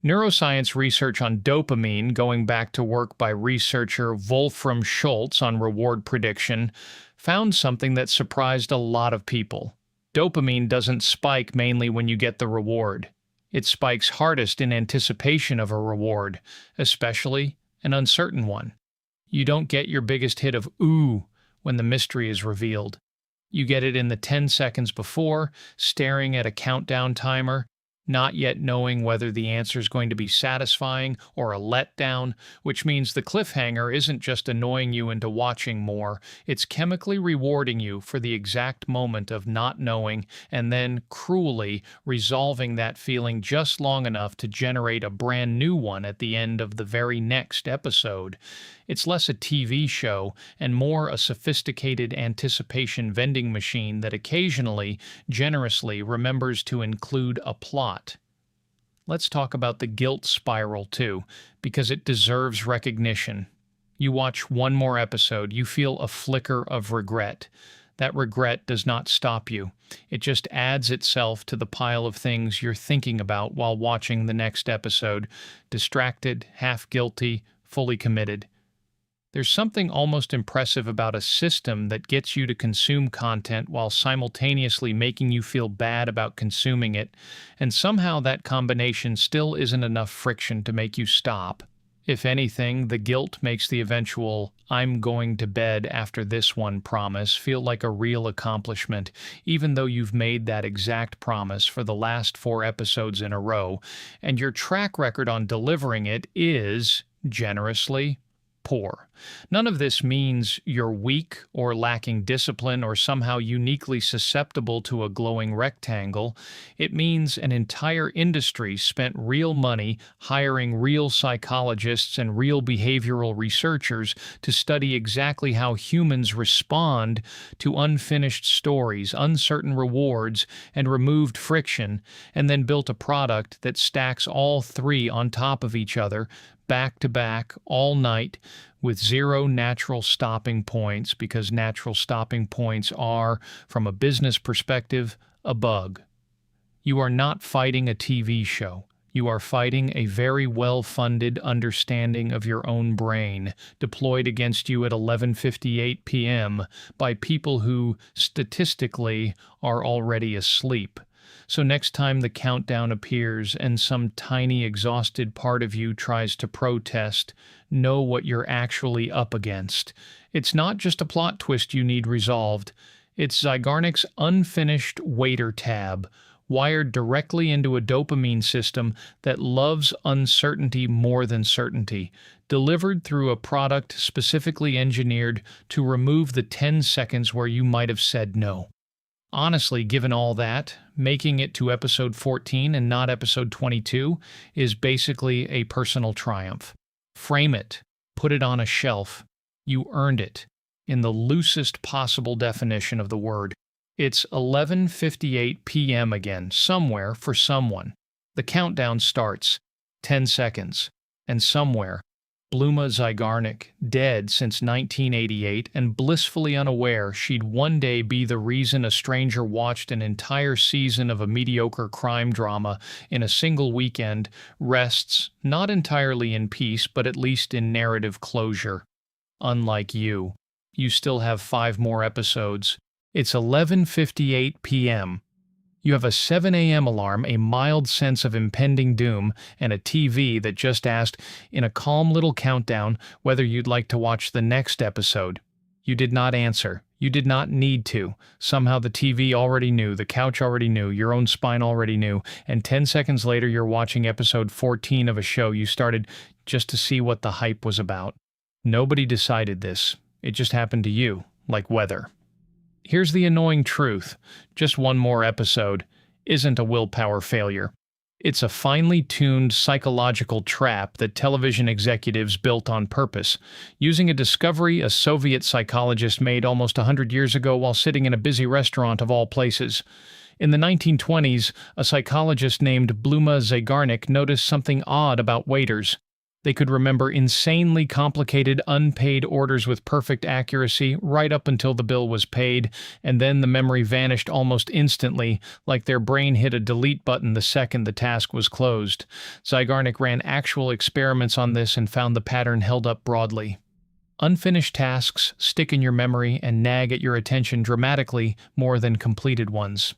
Neuroscience research on dopamine, going back to work by researcher Wolfram Schultz on reward prediction, found something that surprised a lot of people. Dopamine doesn't spike mainly when you get the reward. It spikes hardest in anticipation of a reward, especially an uncertain one. You don't get your biggest hit of ooh when the mystery is revealed. You get it in the 10 seconds before, staring at a countdown timer, not yet knowing whether the answer is going to be satisfying or a letdown, which means the cliffhanger isn't just annoying you into watching more, it's chemically rewarding you for the exact moment of not knowing and then cruelly resolving that feeling just long enough to generate a brand new one at the end of the very next episode. It's less a TV show and more a sophisticated anticipation vending machine that occasionally, generously remembers to include a plot. Let's talk about the guilt spiral too, because it deserves recognition. You watch one more episode, you feel a flicker of regret. That regret does not stop you. It just adds itself to the pile of things you're thinking about while watching the next episode, distracted, half guilty, fully committed. There's something almost impressive about a system that gets you to consume content while simultaneously making you feel bad about consuming it, and somehow that combination still isn't enough friction to make you stop. If anything, the guilt makes the eventual "I'm going to bed after this one" promise feel like a real accomplishment, even though you've made that exact promise for the last 4 episodes in a row, and your track record on delivering it is, generously, poor. None of this means you're weak or lacking discipline or somehow uniquely susceptible to a glowing rectangle. It means an entire industry spent real money hiring real psychologists and real behavioral researchers to study exactly how humans respond to unfinished stories, uncertain rewards, and removed friction, and then built a product that stacks all 3 on top of each other, back to back, all night, with 0 natural stopping points, because natural stopping points are, from a business perspective, a bug. You are not fighting a TV show. You are fighting a very well-funded understanding of your own brain, deployed against you at 11:58 p.m. by people who, statistically, are already asleep. So next time the countdown appears and some tiny exhausted part of you tries to protest, know what you're actually up against. It's not just a plot twist you need resolved. It's Zeigarnik's unfinished waiter tab, wired directly into a dopamine system that loves uncertainty more than certainty, delivered through a product specifically engineered to remove the 10 seconds where you might have said no. Honestly, given all that, making it to episode 14 and not episode 22 is basically a personal triumph. Frame it. Put it on a shelf. You earned it, in the loosest possible definition of the word. It's 11:58 p.m. again, somewhere for someone. The countdown starts. 10 seconds. And somewhere, Bluma Zeigarnik, dead since 1988 and blissfully unaware she'd one day be the reason a stranger watched an entire season of a mediocre crime drama in a single weekend, rests, not entirely in peace, but at least in narrative closure. Unlike you. You still have 5 more episodes. It's 11:58 p.m. You have a 7 a.m. alarm, a mild sense of impending doom, and a TV that just asked, in a calm little countdown, whether you'd like to watch the next episode. You did not answer. You did not need to. Somehow the TV already knew, the couch already knew, your own spine already knew, and 10 seconds later you're watching episode 14 of a show you started just to see what the hype was about. Nobody decided this. It just happened to you, like weather. Here's the annoying truth. Just one more episode isn't a willpower failure. It's a finely tuned psychological trap that television executives built on purpose, using a discovery a Soviet psychologist made almost 100 years ago while sitting in a busy restaurant of all places. In the 1920s, a psychologist named Bluma Zeigarnik noticed something odd about waiters. They could remember insanely complicated unpaid orders with perfect accuracy right up until the bill was paid, and then the memory vanished almost instantly, like their brain hit a delete button the second the task was closed. Zeigarnik ran actual experiments on this and found the pattern held up broadly. Unfinished tasks stick in your memory and nag at your attention dramatically more than completed ones.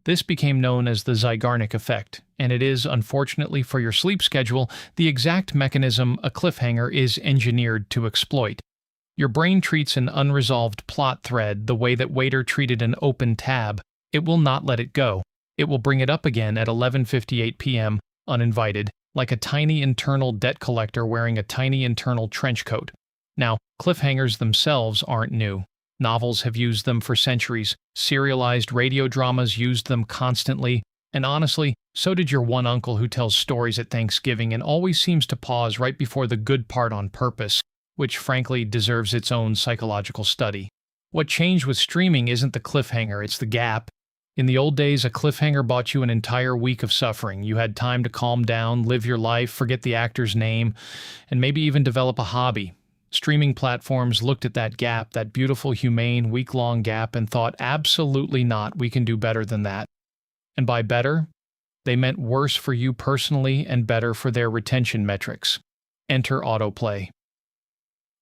This became known as the Zeigarnik effect, and it is, unfortunately for your sleep schedule, the exact mechanism a cliffhanger is engineered to exploit. Your brain treats an unresolved plot thread the way that waiter treated an open tab. It will not let it go. It will bring it up again at 11:58 p.m., uninvited, like a tiny internal debt collector wearing a tiny internal trench coat. Now, cliffhangers themselves aren't new. Novels have used them for centuries, serialized radio dramas used them constantly, and honestly, so did your one uncle who tells stories at Thanksgiving and always seems to pause right before the good part on purpose, which frankly deserves its own psychological study. What changed with streaming isn't the cliffhanger, it's the gap. In the old days, a cliffhanger bought you an entire week of suffering. You had time to calm down, live your life, forget the actor's name, and maybe even develop a hobby. Streaming platforms looked at that gap, that beautiful, humane, week-long gap, and thought, absolutely not, we can do better than that. And by better, they meant worse for you personally and better for their retention metrics. Enter Autoplay.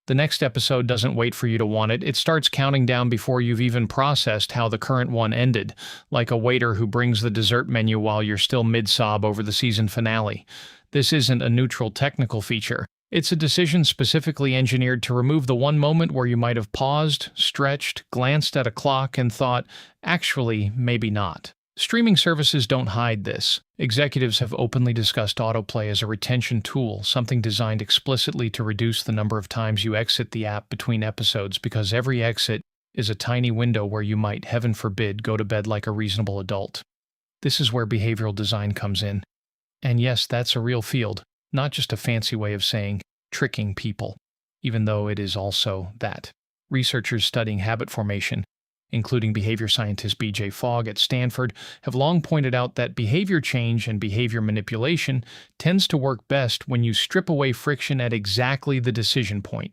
The next episode doesn't wait for you to want it. It starts counting down before you've even processed how the current one ended, like a waiter who brings the dessert menu while you're still mid-sob over the season finale. This isn't a neutral technical feature. It's a decision specifically engineered to remove the one moment where you might have paused, stretched, glanced at a clock, and thought, actually, maybe not. Streaming services don't hide this. Executives have openly discussed autoplay as a retention tool, something designed explicitly to reduce the number of times you exit the app between episodes, because every exit is a tiny window where you might, heaven forbid, go to bed like a reasonable adult. This is where behavioral design comes in. And yes, that's a real field. Not just a fancy way of saying tricking people, even though it is also that. Researchers studying habit formation, including behavior scientist B.J. Fogg at Stanford, have long pointed out that behavior change and behavior manipulation tends to work best when you strip away friction at exactly the decision point.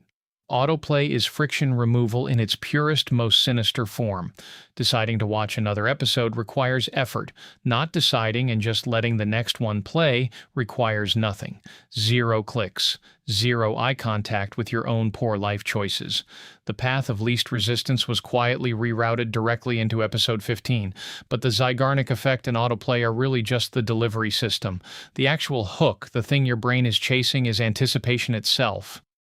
Autoplay is friction removal in its purest, most sinister form. Deciding to watch another episode requires effort. Not deciding and just letting the next one play requires nothing. 0 clicks. 0 eye contact with your own poor life choices. The path of least resistance was quietly rerouted directly into episode 15, but the Zeigarnik effect and autoplay are really just the delivery system. The actual hook, the thing your brain is chasing, is anticipation itself.